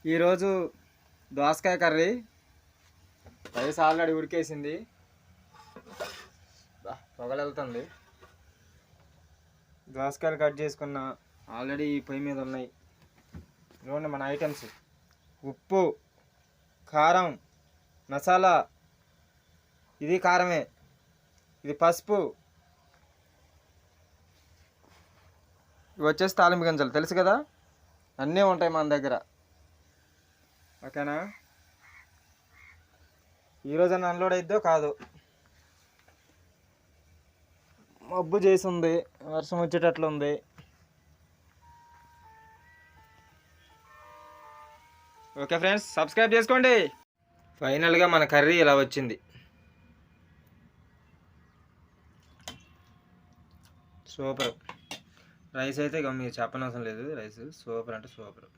ఈరోజు దోసకాయ curry. Rice already ఉడికేసింది, పొగలెళ్తుంది. దోసకాయలు కట్ చేసుకున్న ఆల్రెడీ పొయ్యి మీద ఉన్నాయి. ఇవ్వండి మన ఐటమ్స్: ఉప్పు, కారం, మసాలా, ఇది కారమే, ఇది పసుపు, ఇవి వచ్చేసి తాలింపు గింజలు, తెలుసు కదా, అన్నీ ఉంటాయి మన దగ్గర. ఓకేనా? ఈరోజు అన్లోడ్ అయిద్దో కాదు, మబ్బు చేసి ఉంది, వర్షం వచ్చేటట్లు ఉంది. ఓకే ఫ్రెండ్స్, సబ్స్క్రైబ్ చేసుకోండి. ఫైనల్గా మన కర్రీ ఇలా వచ్చింది. సూపర్. రైస్ అయితే ఇక మీరు చెప్పనవసరం లేదు, రైస్ సూపర్ అంటే సూపర్.